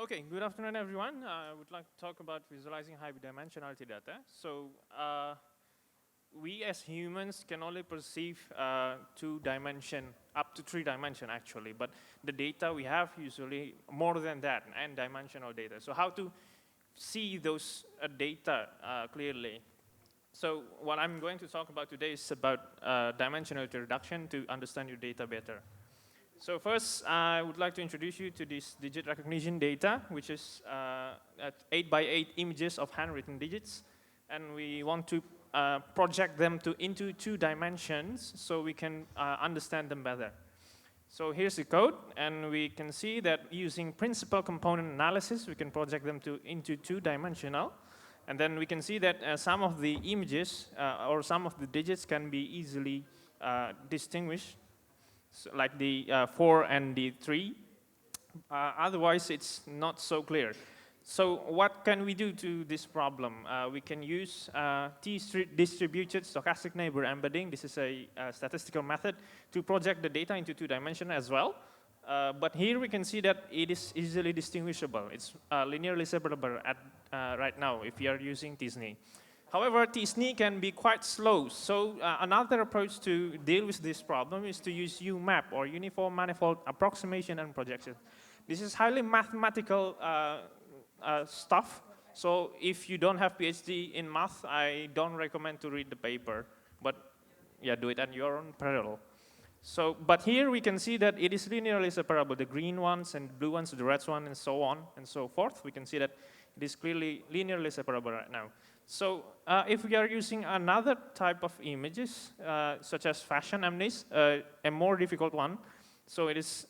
Okay, good afternoon, everyone. I would like to talk about visualizing high dimensionality data. So we as humans can only perceive 2-dimension, up to 3-dimension actually, but the data we have usually more than that, n-dimensional data. So how to see those data clearly? So what I'm going to talk about today is about dimensionality reduction to understand your data better. So first, I would like to introduce you to this digit recognition data, which is at 8x8 images of handwritten digits. And we want to project them into 2 dimensions so we can understand them better. So here's the code, and we can see that using principal component analysis, we can project them into 2-dimensional. And then we can see that some of the images or some of the digits can be easily distinguished, so like the 4 and the 3. Otherwise, it's not so clear. So what can we do to this problem? We can use T-distributed stochastic neighbor embedding. This is a statistical method to project the data into 2-dimension as well. But here we can see that it is easily distinguishable. It's linearly separable at right now if you are using t-SNE. However, t-SNE can be quite slow. So another approach to deal with this problem is to use UMAP, or Uniform Manifold Approximation and Projection. This is highly mathematical stuff. So if you don't have PhD in math, I don't recommend to read the paper. But yeah, do it at your own peril. So, but here we can see that it is linearly separable. The green ones and the blue ones, the red one, and so on and so forth. We can see that it is clearly linearly separable right now. So if we are using another type of images, such as fashion amnes, a more difficult one. So it is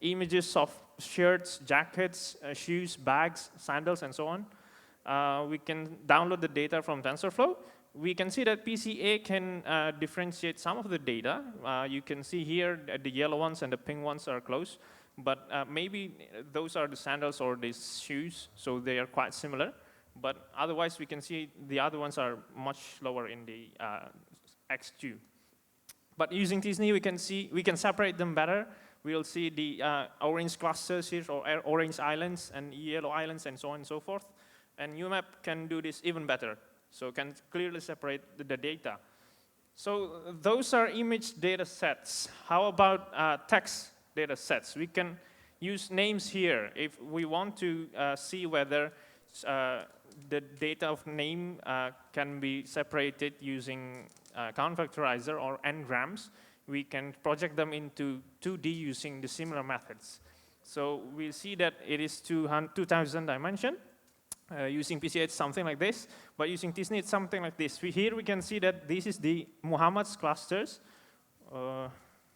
images of shirts, jackets, shoes, bags, sandals, and so on. We can download the data from TensorFlow. We can see that PCA can differentiate some of the data. You can see here that the yellow ones and the pink ones are close. But maybe those are the sandals or the shoes, so they are quite similar. But otherwise, we can see the other ones are much lower in the X2. But using t-SNE, we can separate them better. We'll see the orange clusters here, or orange islands, and yellow islands, and so on and so forth. And UMAP can do this even better, so can clearly separate the data. So those are image data sets. How about text data sets? We can use names here if we want to see whether the data of name can be separated using count vectorizer or n-grams. We can project them into 2D using the similar methods. So we see that it is 2000 dimension. Using PCA, it's something like this. But using t-SNE, it's something like this. Here we can see that this is the Muhammad's clusters.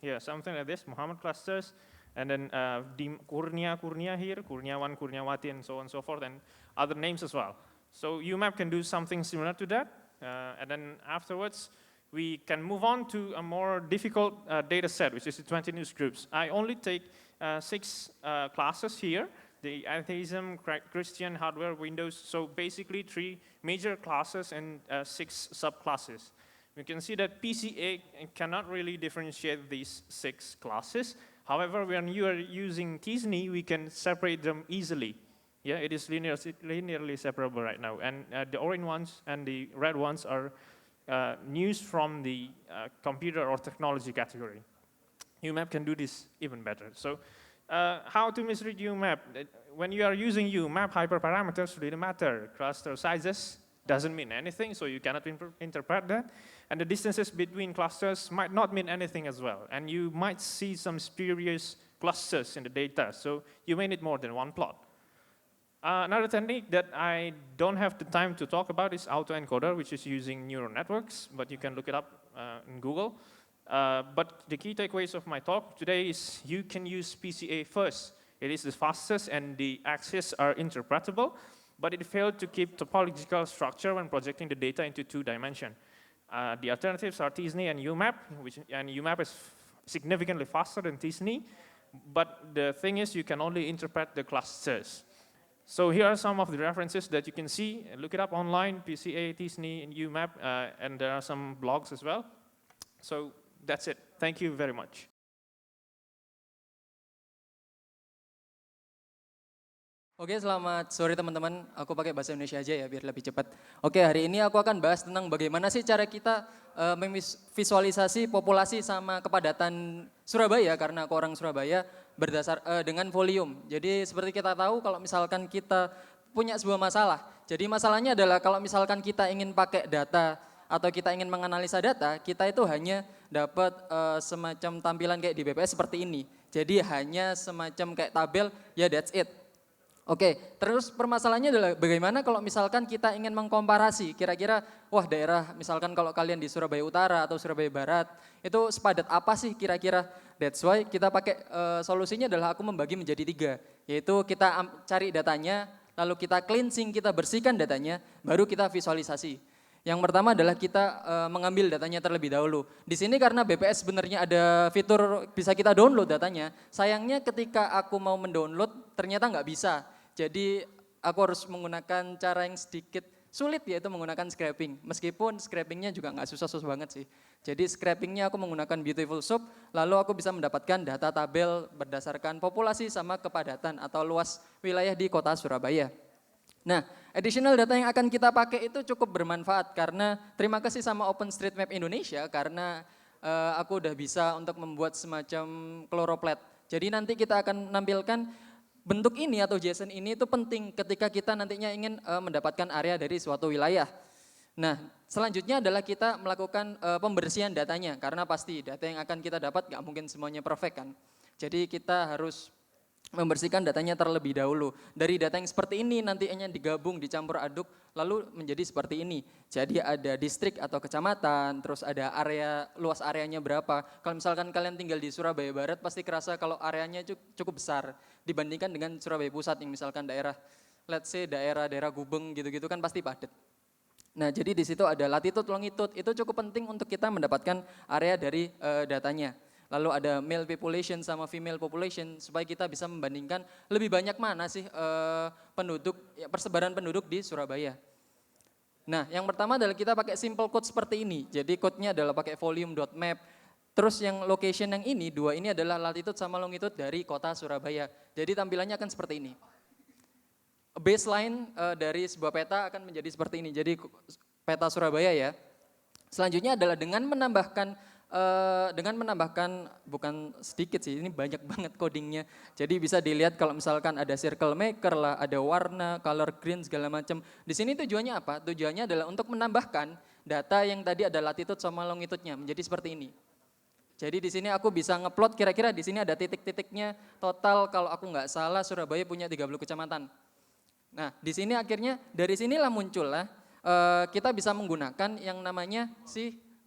Yeah, something like this, Muhammad clusters. And then Kurnia here, Kurniawan, Kurniawati, and so on and so forth, and other names as well. So UMAP can do something similar to that. And then afterwards, we can move on to a more difficult data set, which is the 20 news groups. I only take 6 classes here: the atheism, Christian, hardware, Windows. So basically 3 major classes and 6 subclasses. We can see that PCA cannot really differentiate these 6 classes. However, when you are using t-SNE, we can separate them easily. Yeah, it is linearly separable right now. And the orange ones and the red ones are news from the computer or technology category. UMAP can do this even better. So how to misread UMAP? When you are using UMAP, hyperparameters really matter. Cluster sizes doesn't mean anything, so you cannot interpret that. And the distances between clusters might not mean anything as well. And you might see some spurious clusters in the data, so you may need more than one plot. Another technique that I don't have the time to talk about is autoencoder, which is using neural networks, but you can look it up in Google. But the key takeaways of my talk today is you can use PCA first. It is the fastest and the axes are interpretable, but it failed to keep topological structure when projecting the data into 2 dimensions. The alternatives are t-SNE and UMAP, and UMAP is significantly faster than t-SNE, but the thing is you can only interpret the clusters. So here are some of the references that you can see. Look it up online, PCA, t-SNE, and UMAP, and there are some blogs as well. So that's it. Thank you very much. Oke, selamat sore teman-teman. Aku pakai bahasa Indonesia aja ya biar lebih cepat. Oke, hari ini aku akan bahas tentang bagaimana sih cara kita memvisualisasi populasi sama kepadatan Surabaya karena aku orang Surabaya berdasar dengan volume. Jadi seperti kita tahu kalau misalkan kita punya sebuah masalah. Jadi masalahnya adalah kalau misalkan kita ingin pakai data atau kita ingin menganalisa data, kita itu hanya dapat semacam tampilan kayak di BPS seperti ini. Jadi hanya semacam kayak tabel, ya that's it. Oke, terus permasalahannya adalah bagaimana kalau misalkan kita ingin mengkomparasi, kira-kira wah daerah misalkan kalau kalian di Surabaya Utara atau Surabaya Barat, itu sepadat apa sih kira-kira? That's why kita pakai solusinya adalah aku membagi menjadi 3, yaitu kita cari datanya, lalu kita cleansing, kita bersihkan datanya, baru kita visualisasi. Yang pertama adalah kita mengambil datanya terlebih dahulu. Di sini karena BPS sebenarnya ada fitur bisa kita download datanya, sayangnya ketika aku mau mendownload ternyata nggak bisa. Jadi aku harus menggunakan cara yang sedikit sulit yaitu menggunakan scraping. Meskipun scrapingnya juga nggak susah-susah banget sih. Jadi scrapingnya aku menggunakan Beautiful Soup, lalu aku bisa mendapatkan data tabel berdasarkan populasi sama kepadatan atau luas wilayah di kota Surabaya. Nah, additional data yang akan kita pakai itu cukup bermanfaat karena terima kasih sama OpenStreetMap Indonesia karena aku udah bisa untuk membuat semacam choropleth. Jadi nanti kita akan menampilkan bentuk ini atau JSON ini itu penting ketika kita nantinya ingin mendapatkan area dari suatu wilayah. Nah, selanjutnya adalah kita melakukan pembersihan datanya karena pasti data yang akan kita dapat nggak mungkin semuanya perfect kan. Jadi kita harus membersihkan datanya terlebih dahulu. Dari data yang seperti ini nantinya digabung, dicampur aduk, lalu menjadi seperti ini. Jadi ada distrik atau kecamatan, terus ada area, luas areanya berapa. Kalau misalkan kalian tinggal di Surabaya Barat, pasti kerasa kalau areanya cukup besar dibandingkan dengan Surabaya Pusat yang misalkan daerah, let's say daerah-daerah Gubeng gitu-gitu kan pasti padat. Nah, jadi di situ ada latitude, longitude, itu cukup penting untuk kita mendapatkan area dari datanya. Lalu ada male population sama female population supaya kita bisa membandingkan lebih banyak mana sih penduduk, persebaran penduduk di Surabaya. Nah, yang pertama adalah kita pakai simple code seperti ini. Jadi code-nya adalah pakai volume.map. Terus yang location yang ini, 2 ini adalah latitude sama longitude dari kota Surabaya. Jadi tampilannya akan seperti ini. Baseline dari sebuah peta akan menjadi seperti ini. Jadi peta Surabaya ya. Selanjutnya adalah dengan menambahkan bukan sedikit sih, ini banyak banget codingnya. Jadi bisa dilihat kalau misalkan ada circle maker lah, ada warna, color green segala macam. Di sini tujuannya apa? Tujuannya adalah untuk menambahkan data yang tadi ada latitude sama longitude-nya menjadi seperti ini. Jadi di sini aku bisa ngeplot kira-kira di sini ada titik-titiknya total kalau aku nggak salah Surabaya punya 30 kecamatan. Nah, di sini akhirnya dari sinilah muncullah kita bisa menggunakan yang namanya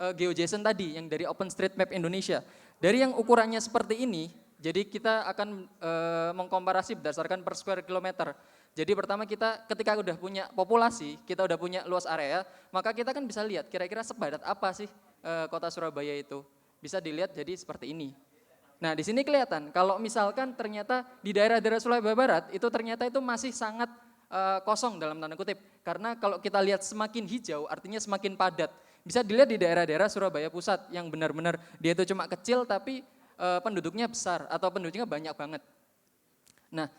GeoJSON tadi yang dari OpenStreetMap Indonesia. Dari yang ukurannya seperti ini, jadi kita akan mengkomparasi berdasarkan per square kilometer. Jadi pertama kita ketika udah punya populasi, kita udah punya luas area, maka kita kan bisa lihat kira-kira sepadat apa sih kota Surabaya itu. Bisa dilihat jadi seperti ini. Nah, di sini kelihatan kalau misalkan ternyata di daerah-daerah Surabaya Barat itu ternyata itu masih sangat kosong dalam tanda kutip. Karena kalau kita lihat semakin hijau artinya semakin padat. Bisa dilihat di daerah-daerah Surabaya Pusat yang benar-benar dia itu cuma kecil tapi penduduknya besar atau penduduknya banyak banget. Nah,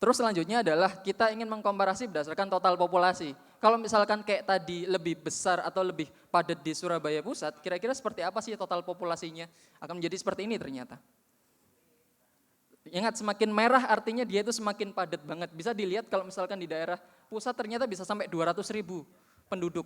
terus selanjutnya adalah kita ingin mengkomparasi berdasarkan total populasi. Kalau misalkan kayak tadi lebih besar atau lebih padat di Surabaya Pusat, kira-kira seperti apa sih total populasinya? Akan menjadi seperti ini ternyata. Ingat semakin merah artinya dia itu semakin padat banget. Bisa dilihat kalau misalkan di daerah pusat ternyata bisa sampai 200.000 penduduk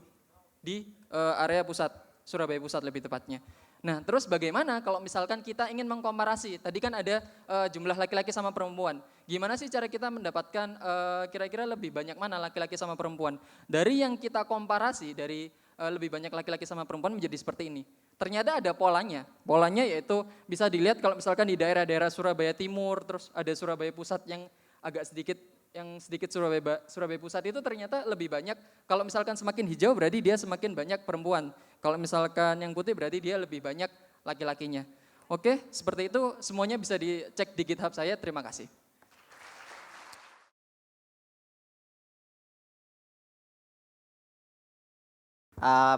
di area pusat, Surabaya Pusat lebih tepatnya. Nah, terus bagaimana kalau misalkan kita ingin mengkomparasi, tadi kan ada jumlah laki-laki sama perempuan. Gimana sih cara kita mendapatkan kira-kira lebih banyak mana laki-laki sama perempuan? Dari yang kita komparasi, dari lebih banyak laki-laki sama perempuan menjadi seperti ini. Ternyata ada polanya, polanya yaitu bisa dilihat kalau misalkan di daerah-daerah Surabaya Timur, terus ada Surabaya Pusat yang agak sedikit Surabaya Pusat itu ternyata lebih banyak, kalau misalkan semakin hijau berarti dia semakin banyak perempuan. Kalau misalkan yang putih berarti dia lebih banyak laki-lakinya. Oke, seperti itu semuanya bisa dicek di GitHub saya, terima kasih.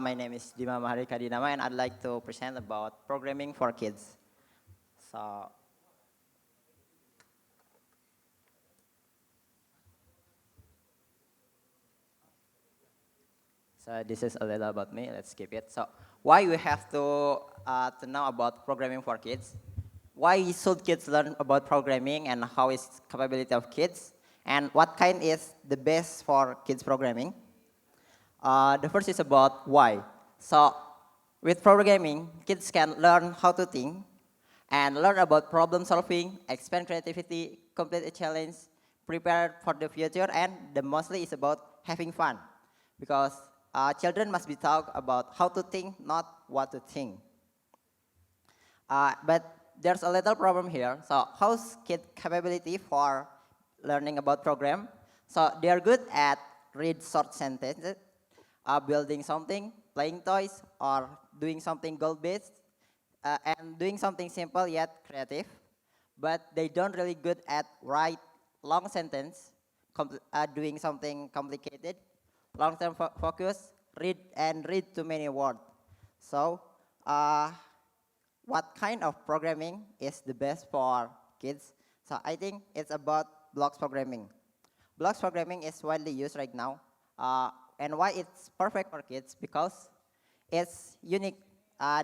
My name is Dima Maharika Dinama and I'd like to present about programming for kids. So, So this is a little about me. Let's skip it. So why we have to know about programming for kids? Why should kids learn about programming and how is capability of kids? And what kind is the best for kids programming? The first is about why. So with programming, kids can learn how to think and learn about problem solving, expand creativity, complete a challenge, prepare for the future, and the mostly is about having fun. Because children must be taught about how to think, not what to think. But there's a little problem here. So how's kid capability for learning about program? So they are good at read short sentences, building something, playing toys, or doing something goal-based, and doing something simple yet creative. But they don't really good at write long sentence, doing something complicated, long-term focus, read too many words. So what kind of programming is the best for kids? So I think it's about blocks programming. Blocks programming is widely used right now. And why it's perfect for kids? Because it's unique.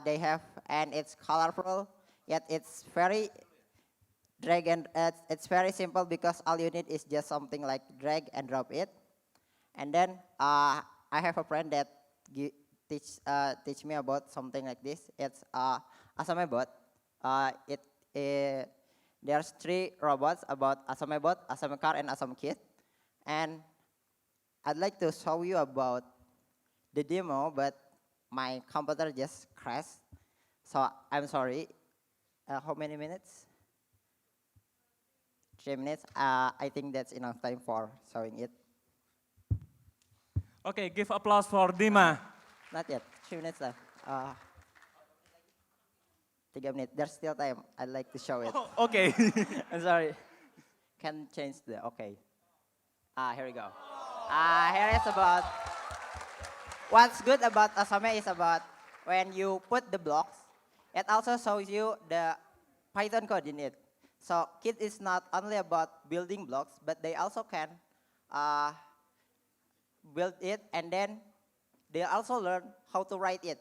They have, and it's colorful, yet it's very drag and it's very simple because all you need is just something like drag and drop it. And then I have a friend that teach me about something like this. It's Asamebot. There's three robots about Asamebot, Asamecar, and Asamekit. And I'd like to show you about the demo, but my computer just crashed. So I'm sorry. How many minutes? 3 minutes. I think that's enough time for showing it. Okay, give applause for Dima. Not yet. 3 minutes left. 3 minutes. There's still time. I'd like to show it. Okay. I'm sorry. Can change the, okay. Here we go. Here is about, what's good about Asame is about when you put the blocks, it also shows you the Python code in it. So Kit is not only about building blocks, but they also can build it and then they also learn how to write it.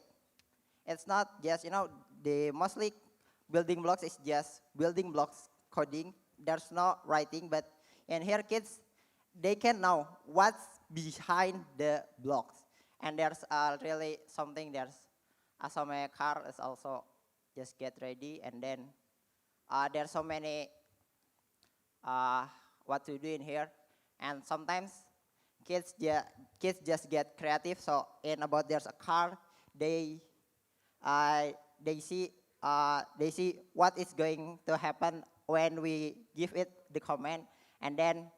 It's not just, the mostly building blocks is just building blocks coding. There's no writing, but in here kids, they can know what's behind the blocks. And there's really something, there's Asame car is also just get ready and then there's so many what to do in here. And sometimes kids just get creative. So in about there's a car, they see what is going to happen when we give it the command, and then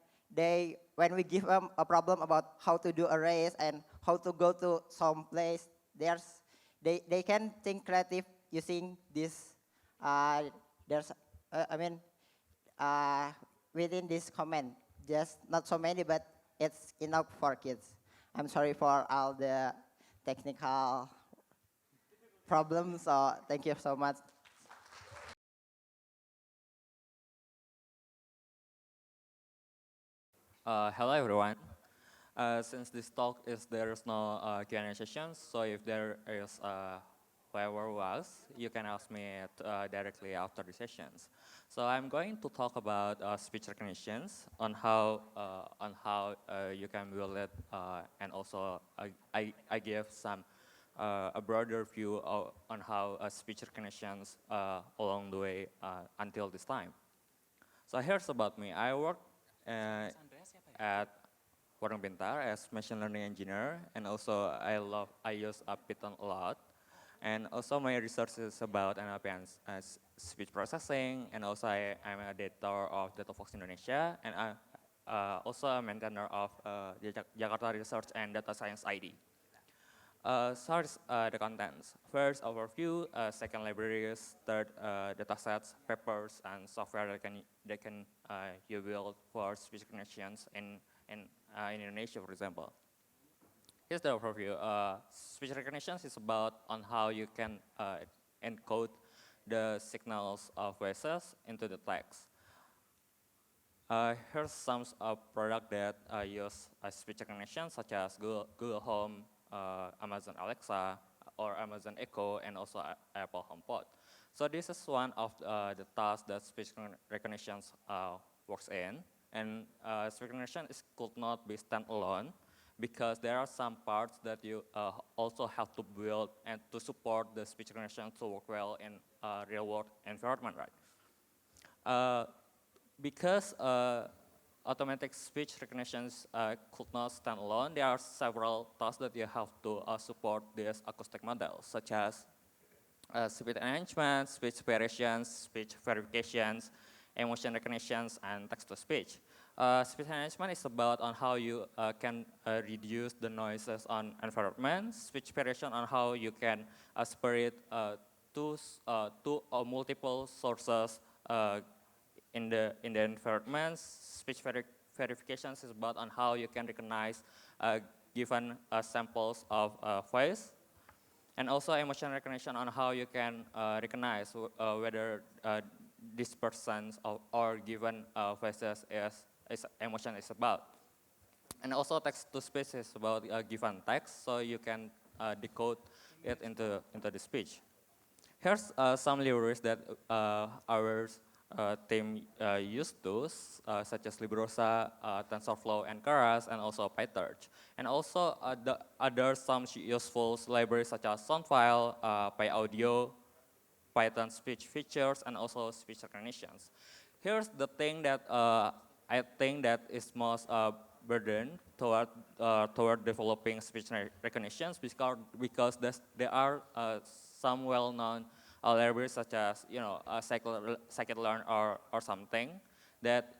when we give them a problem about how to do a race and how to go to some place, they can think creative using this. Within this command, just not so many, but it's enough for kids. I'm sorry for all the technical problems. So thank you so much. Hello everyone. Since this talk there is no Q&A sessions, so if there is whoever was, you can ask me directly after the sessions. So I'm going to talk about speech recognitions on how you can build it, and also I give some a broader view on how speech recognitions along the way until this time. So here's about me. I work at Warung Pintar as machine learning engineer, and also I use Python a lot. And also my research is about NLP and speech processing, and also I'm an editor of DataFox Indonesia, and I'm also a maintainer of Jakarta Research and Data Science ID. Source the contents. First, overview. Second, libraries. Third, datasets, papers, and software that can you build for speech recognitions in Indonesia, for example. Here's the overview. Speech recognition is about on how you can encode the signals of voices into the text. Here's some product that use speech recognition, such as Google Home, Amazon Alexa or Amazon Echo and also Apple HomePod. So this is one of the tasks that speech recognition works in. And speech recognition could not be standalone because there are some parts that you also have to build and to support the speech recognition to work well in real world environment, right? Because automatic speech recognitions could not stand alone, there are several tasks that you have to support this acoustic model, such as speech enhancement, speech variations, speech verifications, emotion recognitions, and text-to-speech. Speech enhancement is about on how you can reduce the noises on environment. Speech variation on how you can separate two or multiple sources in the environment. Speech verifications is about on how you can recognize given samples of voice. And also emotion recognition on how you can recognize whether this person's or given voices is emotion is about. And also text-to-speech is about given text, so you can decode it into the speech. Here's some libraries that our team used to, such as Librosa, TensorFlow, and Keras, and also PyTorch. And also the other some useful libraries such as Soundfile, PyAudio, Python speech features, and also speech recognitions. Here's the thing that I think that is most burden toward developing speech recognitions because there are some well-known libraries such as scikit-learn or something that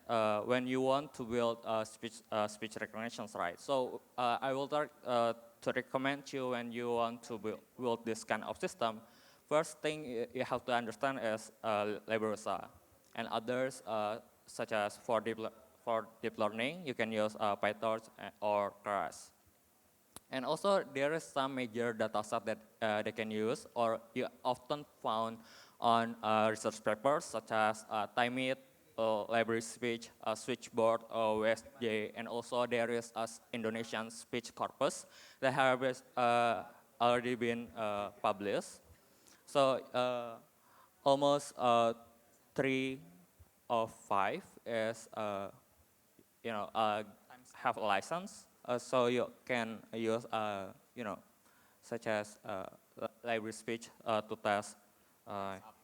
when you want to build speech recognitions, right? So I will to recommend you when you want to build this kind of system. First thing you have to understand is Librosa, and others such as for deep learning, you can use PyTorch or Keras. And also there is some major data set that they can use or you often found on research papers such as TimeIt, Library Speech, Switchboard, WSJ, and also there is Indonesian speech corpus that has already been published. So almost 3 of 5 is have a license, so you can use such as library speech to test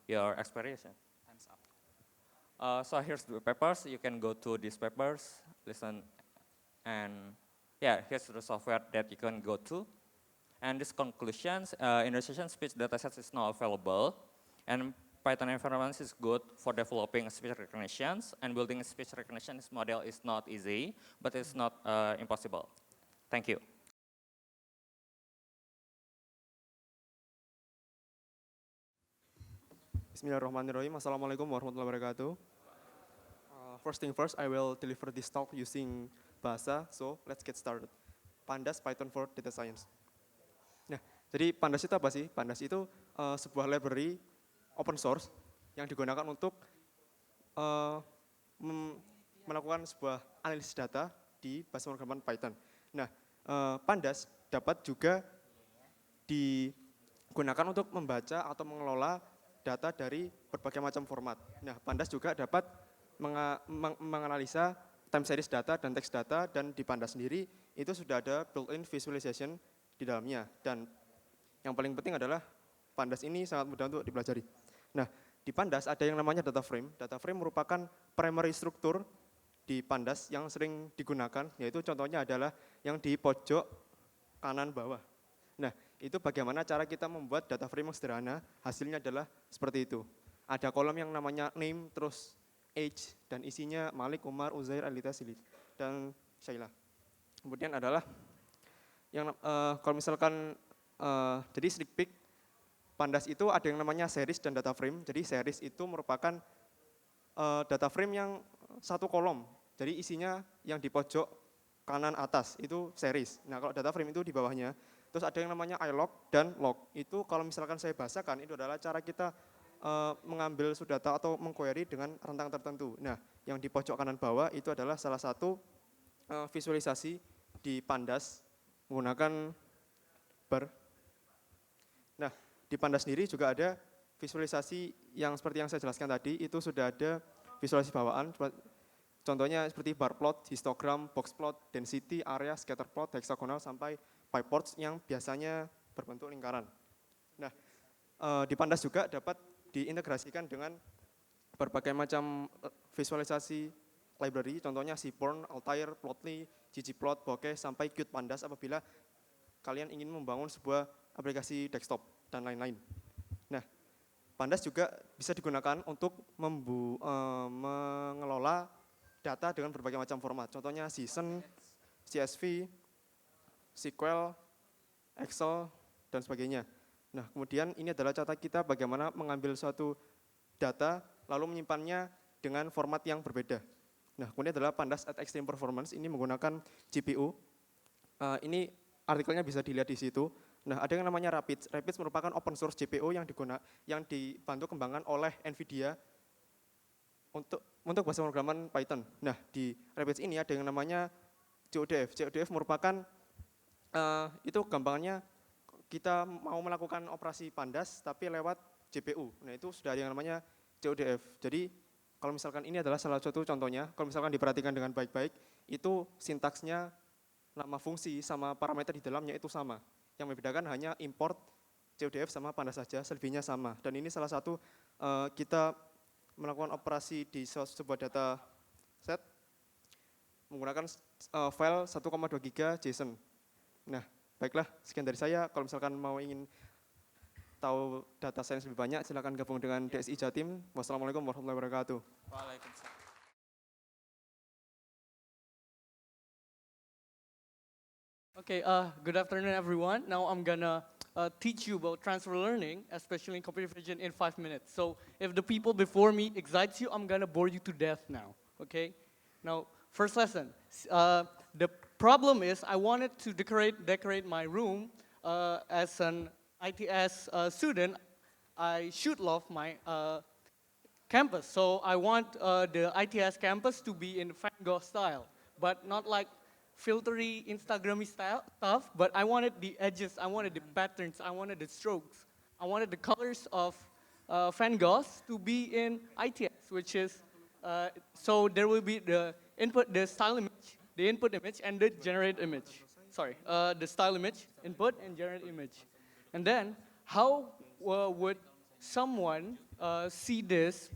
your experience. So here's the papers. You can go to these papers, listen, and yeah, here's the software that you can go to. And these conclusions, Indonesian speech datasets is now available, and Python environment is good for developing speech recognitions, and building a speech recognition model is not easy, but it's not impossible. Thank you. Bismillahirrahmanirrahim. Assalamualaikum warahmatullahi wabarakatuh. First thing first, I will deliver this talk using bahasa, so let's get started. Pandas Python for Data Science. Nah, jadi Pandas itu apa sih? Pandas itu sebuah library open source yang digunakan untuk melakukan sebuah analisis data di bahasa pemrograman Python. Nah, Pandas dapat juga digunakan untuk membaca atau mengelola data dari berbagai macam format. Nah, Pandas juga dapat menganalisa time series data dan teks data, dan di Pandas sendiri itu sudah ada built-in visualization di dalamnya. Dan yang paling penting adalah Pandas ini sangat mudah untuk dipelajari. Nah, di Pandas ada yang namanya data frame. Data frame merupakan primary struktur di Pandas yang sering digunakan, yaitu contohnya adalah yang di pojok kanan bawah. Nah, itu bagaimana cara kita membuat data frame yang sederhana, hasilnya adalah seperti itu. Ada kolom yang namanya name, terus age, dan isinya Malik, Umar, Uzair, Alita, Silid, dan Shaila. Kemudian adalah yang kalau misalkan jadi sneak peek, Pandas itu ada yang namanya series dan data frame. Jadi series itu merupakan data frame yang satu kolom. Jadi isinya yang di pojok kanan atas itu series. Nah, kalau data frame itu di bawahnya. Terus ada yang namanya ilog dan log. Itu kalau misalkan saya bahasakan, itu adalah cara kita mengambil data atau mengquery dengan rentang tertentu. Nah, yang di pojok kanan bawah itu adalah salah satu visualisasi di Pandas menggunakan bar. Nah, di Pandas sendiri juga ada visualisasi yang seperti yang saya jelaskan tadi, itu sudah ada visualisasi bawaan, contohnya seperti bar plot, histogram, box plot, density, area, scatter plot, hexagonal, sampai pie plots yang biasanya berbentuk lingkaran. Nah, di Pandas juga dapat diintegrasikan dengan berbagai macam visualisasi library, contohnya Seaborn, Altair, Plotly, ggplot, Bokeh, sampai Qt Pandas apabila kalian ingin membangun sebuah aplikasi desktop dan lain-lain. Nah, Pandas juga bisa digunakan untuk mengelola data dengan berbagai macam format, contohnya JSON, CSV, SQL, Excel, dan sebagainya. Nah, kemudian ini adalah cara kita bagaimana mengambil suatu data lalu menyimpannya dengan format yang berbeda. Nah, kemudian adalah Pandas at Extreme Performance, ini menggunakan GPU. Ini artikelnya bisa dilihat di situ. Nah, ada yang namanya Rapids. Rapids merupakan open source GPU yang dibantu kembangkan oleh NVIDIA untuk bahasa pemrograman Python. Nah, di Rapids ini ada yang namanya CODF. CODF merupakan itu gampangannya kita mau melakukan operasi Pandas tapi lewat GPU. Nah, itu sudah ada yang namanya CODF. Jadi kalau misalkan ini adalah salah satu contohnya, kalau misalkan diperhatikan dengan baik-baik, itu sintaksnya, nama fungsi sama parameter di dalamnya itu sama. Yang membedakan hanya import CODF sama Pandas saja, selebihnya sama. Dan ini salah satu kita melakukan operasi di sebuah data set menggunakan file 1,2 GB JSON. Nah, baiklah, sekian dari saya. Kalau misalkan mau ingin tahu data science lebih banyak, silakan gabung dengan DSI Jatim. Wassalamualaikum warahmatullahi wabarakatuh. Waalaikumsalam. Okay, good afternoon, everyone. Now I'm gonna teach you about transfer learning, especially in computer vision, in 5 minutes. So if the people before me excites you, I'm gonna bore you to death now, okay? Now, first lesson. The problem is I wanted to decorate my room as an ITS student. I should love my campus. So I want the ITS campus to be in Van Gogh style, but not like filtery, Instagrammy style stuff, but I wanted the edges, I wanted the patterns, I wanted the strokes, I wanted the colors of Van Goghs to be in ITS, which is, so there will be the input, the style image, the input image, and the generate image. Sorry, the style image, input, and generate image. And then, how would someone see this?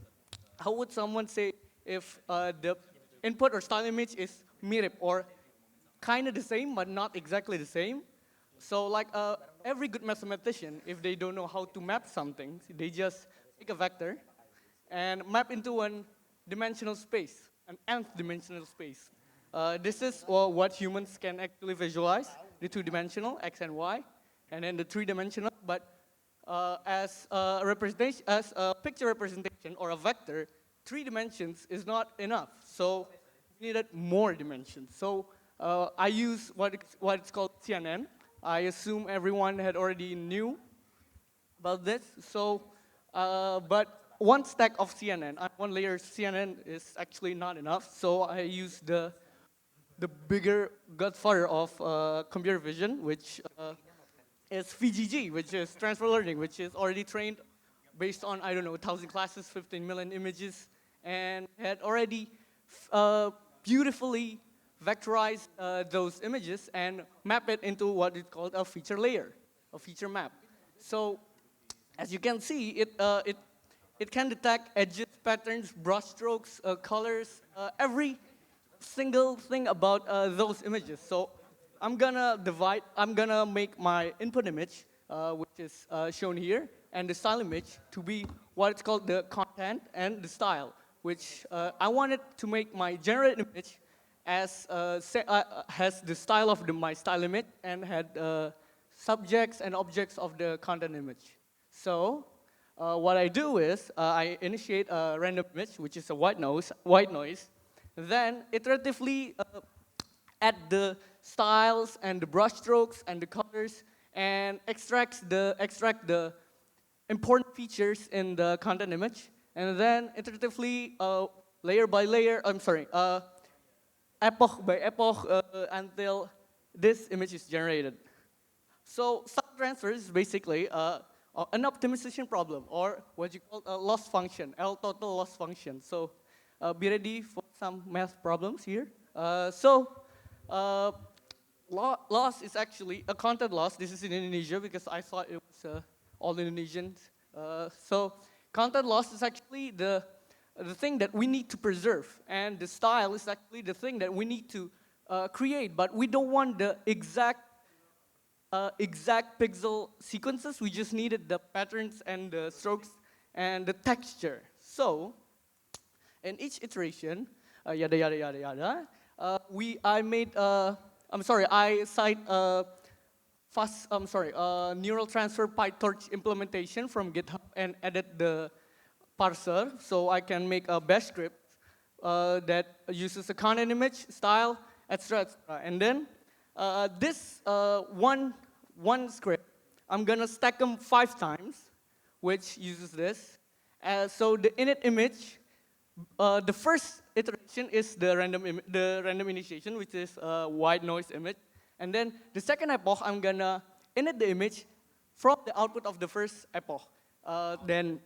How would someone say if the input or style image is mirip or kind of the same, but not exactly the same? So like every good mathematician, if they don't know how to map something, they just take a vector and map into one dimensional space, an nth dimensional space. This is what humans can actually visualize, the two-dimensional, x and y, and then the three-dimensional, but as a representation, as a picture representation or a vector, 3 dimensions is not enough. So we needed more dimensions. So I use what's called CNN. I assume everyone had already knew about this. So, but one stack of CNN, one layer CNN is actually not enough. So I use the bigger godfather of computer vision, which is VGG, which is transfer learning, which is already trained based on, I don't know, 1,000 classes, 15 million images, and had already beautifully vectorize those images and map it into what is called a feature layer, a feature map. So, as you can see, it can detect edges, patterns, brush strokes, colors, every single thing about those images. So, I'm gonna make my input image, which is shown here, and the style image to be what is called the content and the style, which I wanted to make my generated image as has the style of my style image and had subjects and objects of the content image. So what I do is I initiate a random image, which is a white noise, then iteratively add the styles and the brush strokes and the colors and extract the important features in the content image, and then iteratively layer by layer, epoch by epoch until this image is generated. So transfer is basically an optimization problem, or what you call a loss function, L total loss function. So be ready for some math problems here. Loss is actually a content loss. This is in Indonesia because I thought it was all Indonesians. So content loss is actually the thing that we need to preserve, and the style is actually the thing that we need to create, but we don't want the exact pixel sequences. We just needed the patterns and the strokes and the texture. So in each iteration, yada yada yada yada, I cite neural transfer PyTorch implementation from GitHub and added the parser, so I can make a bash script that uses a content image, style, etc., etc. And then this one script, I'm gonna stack them 5 times, which uses this. So the init image, the first iteration is the random initiation, which is a white noise image. And then the second epoch, I'm gonna init the image from the output of the first epoch. Then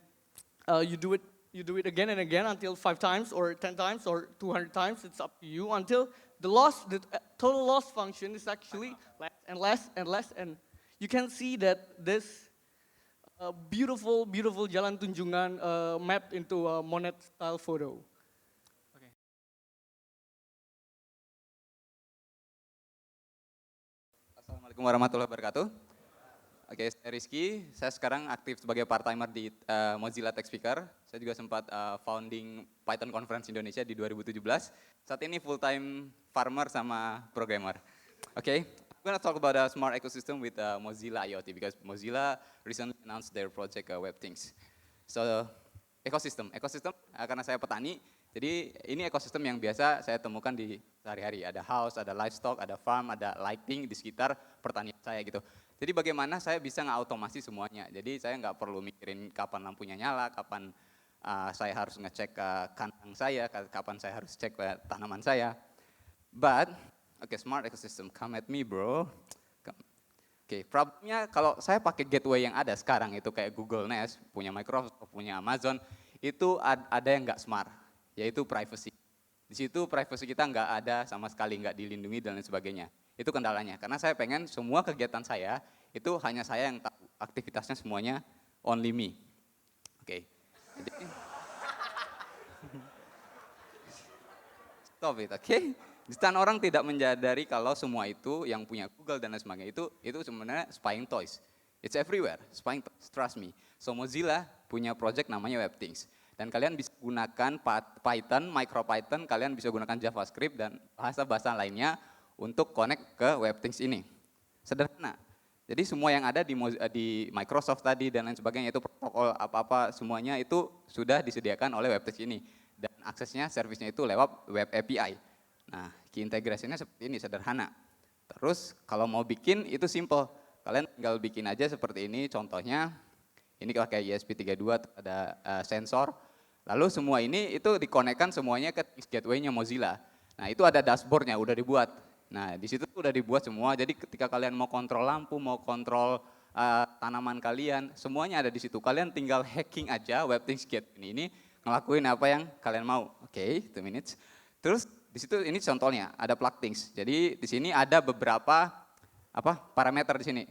you do it again and again until 5 times or 10 times or 200 times. It's up to you until the total loss function is actually less and less and less. And you can see that this beautiful Jalan Tunjungan mapped into a Monet style photo. Assalamualaikum warahmatullahi wabarakatuh. Oke, saya Rizky. Saya sekarang aktif sebagai part-timer di Mozilla Tech Speaker. Saya juga sempat founding Python Conference Indonesia di 2017. Saat ini full-time farmer sama programmer. Oke, I'm gonna talk about a smart ecosystem with Mozilla IoT because Mozilla recently announced their project WebThings. So, ekosistem karena saya petani, jadi ini ekosistem yang biasa saya temukan di sehari-hari. Ada house, ada livestock, ada farm, ada lighting di sekitar pertanian saya gitu. Jadi bagaimana saya bisa nge-automasi semuanya. Jadi saya nggak perlu mikirin kapan lampunya nyala, kapan saya harus ngecek kandang saya, kapan saya harus cek tanaman saya. But, smart ecosystem, come at me bro. Problemnya kalau saya pakai gateway yang ada sekarang itu kayak Google Nest, punya Microsoft, punya Amazon, itu ada yang nggak smart, yaitu privacy. Di situ privacy kita nggak ada sama sekali, nggak dilindungi dan lain sebagainya. Itu kendalanya, karena saya pengen semua kegiatan saya, itu hanya saya yang tahu, aktivitasnya semuanya only me. Jadi, stop it, Jutaan orang tidak menyadari kalau semua itu yang punya Google dan lain sebagainya itu sebenarnya spying toys. It's everywhere, spying toys, trust me. So Mozilla punya project namanya WebThings. Dan kalian bisa gunakan Python, MicroPython, kalian bisa gunakan JavaScript dan bahasa-bahasa lainnya untuk connect ke WebThings ini. Sederhana. Jadi semua yang ada di Microsoft tadi dan lain sebagainya itu protokol apa-apa semuanya itu sudah disediakan oleh WebThings ini. Dan aksesnya, servisnya itu lewat Web API. Nah, key integrasinya seperti ini, sederhana. Terus kalau mau bikin itu simple. Kalian tinggal bikin aja seperti ini, contohnya ini pakai ESP32 ada sensor. Lalu semua ini itu dikonekkan semuanya ke gateway-nya Mozilla. Nah, itu ada dashboard-nya udah dibuat. Nah, di situ udah dibuat semua. Jadi ketika kalian mau kontrol lampu, mau kontrol tanaman kalian, semuanya ada di situ. Kalian tinggal hacking aja WebThings gateway ini ngelakuin apa yang kalian mau. 2 minutes. Terus di situ ini contohnya ada plugthings. Jadi di sini ada beberapa parameter di sini.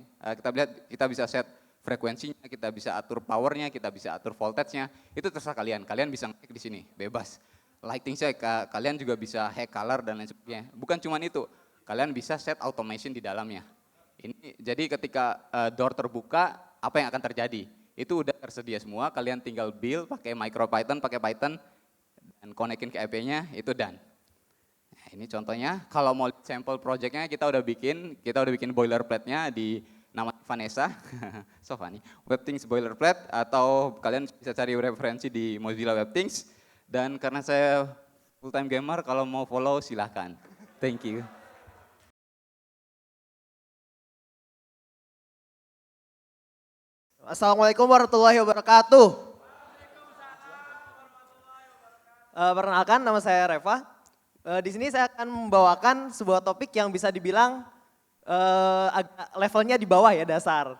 Kita bisa set frekuensinya, kita bisa atur powernya, kita bisa atur voltage-nya. Itu terserah kalian. Kalian bisa hack di sini, bebas. Lighting saya, kalian juga bisa hack color dan lain sebagainya. Bukan cuma itu, kalian bisa set automation di dalamnya. Ini jadi ketika door terbuka, apa yang akan terjadi? Itu udah tersedia semua. Kalian tinggal build pakai MicroPython, pakai Python dan konekin ke API-nya, itu done. Nah, ini contohnya, kalau mau sampel project-nya kita udah bikin boilerplate-nya di nama Vanessa, so funny, WebThings boilerplate, atau kalian bisa cari referensi di Mozilla WebThings. Dan karena saya full time gamer, kalau mau follow silahkan. Thank you. Assalamualaikum warahmatullahi wabarakatuh. Perkenalkan, nama saya Reva. Di sini saya akan membawakan sebuah topik yang bisa dibilang agak levelnya di bawah ya, dasar.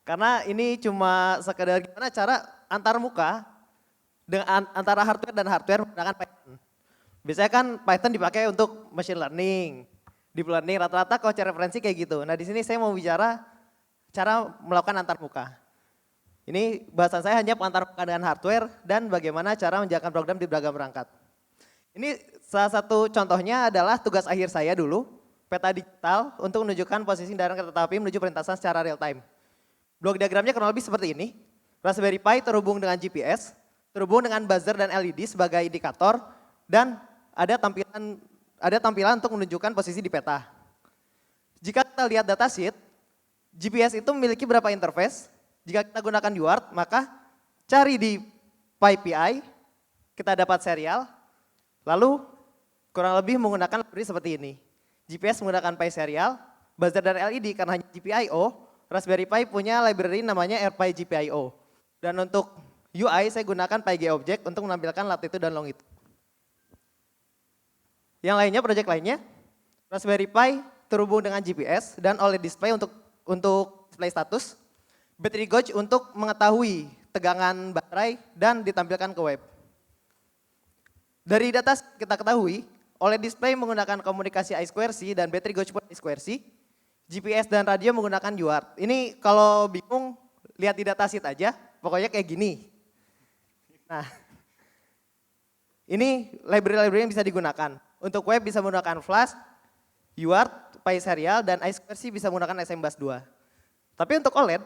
Karena ini cuma sekedar gimana cara antar muka dengan antara hardware dan hardware menggunakan Python. Biasanya kan Python dipakai untuk machine learning, deep learning, rata-rata kalau cari referensi kayak gitu. Nah di sini saya mau bicara cara melakukan antar muka. Ini bahasan saya hanya pengantar muka dengan hardware dan bagaimana cara menjalankan program di beragam perangkat. Ini salah satu contohnya adalah tugas akhir saya dulu, peta digital untuk menunjukkan posisi kendaraan kereta api menuju perlintasan secara real time. Blok diagramnya kurang lebih seperti ini. Raspberry Pi terhubung dengan GPS, terhubung dengan buzzer dan LED sebagai indikator, dan ada tampilan untuk menunjukkan posisi di peta. Jika kita lihat datasheet, GPS itu memiliki beberapa interface. Jika kita gunakan UART, maka cari di PyPI, kita dapat serial, lalu kurang lebih menggunakan library seperti ini. GPS menggunakan PySerial, buzzer dan LED karena hanya GPIO, Raspberry Pi punya library namanya AirPy-GPIO. Dan untuk UI saya gunakan PyGObject untuk menampilkan latitude dan longitude. Yang lainnya, project lainnya, Raspberry Pi terhubung dengan GPS dan OLED display untuk display status, battery gauge untuk mengetahui tegangan baterai dan ditampilkan ke web. Dari data kita ketahui, OLED display menggunakan komunikasi I2C dan battery gauge pun I2C, GPS dan radio menggunakan UART. Ini kalau bingung, lihat di datasheet aja, pokoknya kayak gini. Nah, ini library-library yang bisa digunakan. Untuk web bisa menggunakan Flash, UART, PySerial, dan I2C bisa menggunakan SMBus 2. Tapi untuk OLED,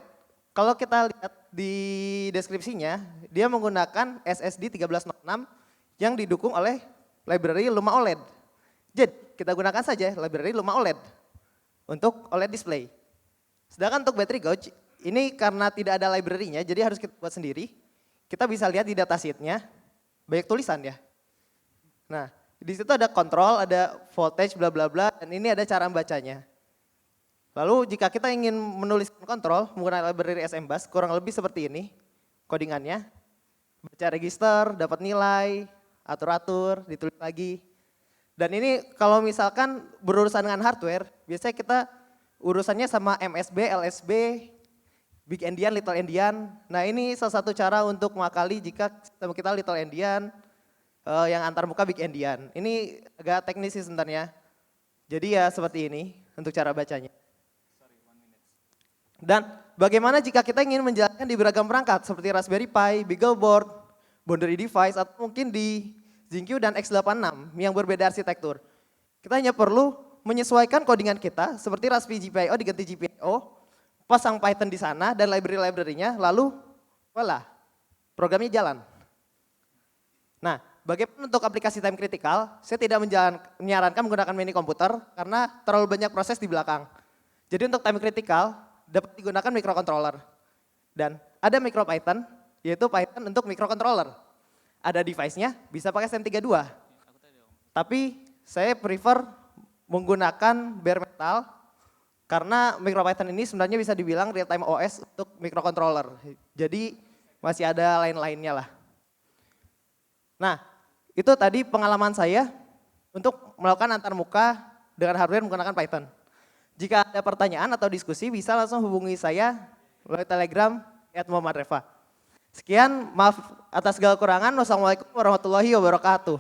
kalau kita lihat di deskripsinya, dia menggunakan SSD 1306 yang didukung oleh library Luma OLED. Jadi kita gunakan saja library Luma OLED untuk OLED display. Sedangkan untuk battery gauge, ini karena tidak ada library-nya, jadi harus kita buat sendiri. Kita bisa lihat di datasheet-nya, banyak tulisan ya. Nah, di situ ada kontrol, ada voltage, bla bla bla, dan ini ada cara membacanya. Lalu jika kita ingin menuliskan kontrol menggunakan library SMBus, kurang lebih seperti ini codingannya. Baca register, dapat nilai, atur-atur, ditulis lagi. Dan ini kalau misalkan berurusan dengan hardware, biasanya kita urusannya sama MSB, LSB, Big Endian, Little Endian. Nah ini salah satu cara untuk mengakali jika sistem kita Little Endian, yang antar muka Big Endian. Ini agak teknis sih sebenarnya. Jadi ya seperti ini untuk cara bacanya. Dan bagaimana jika kita ingin menjalankan di beragam perangkat seperti Raspberry Pi, BeagleBoard, Boundary Device, atau mungkin di ZenQ dan X86 yang berbeda arsitektur. Kita hanya perlu menyesuaikan codingan kita seperti Raspberry GPIO diganti GPIO, pasang Python di sana dan library-library-nya, lalu voila, programnya jalan. Nah, bagaimana untuk aplikasi time critical? Saya tidak menyarankan menggunakan mini komputer karena terlalu banyak proses di belakang. Jadi untuk time critical dapat digunakan microcontroller. Dan ada MicroPython, yaitu Python untuk microcontroller. Ada device-nya, bisa pakai STM32. Tapi saya prefer menggunakan bare metal karena MicroPython ini sebenarnya bisa dibilang real time OS untuk microcontroller. Jadi masih ada lain-lainnya lah. Nah, itu tadi pengalaman saya untuk melakukan antarmuka dengan hardware menggunakan Python. Jika ada pertanyaan atau diskusi bisa langsung hubungi saya melalui Telegram @muhammadreva. Sekian, maaf atas segala kurangan. Wassalamualaikum warahmatullahi wabarakatuh.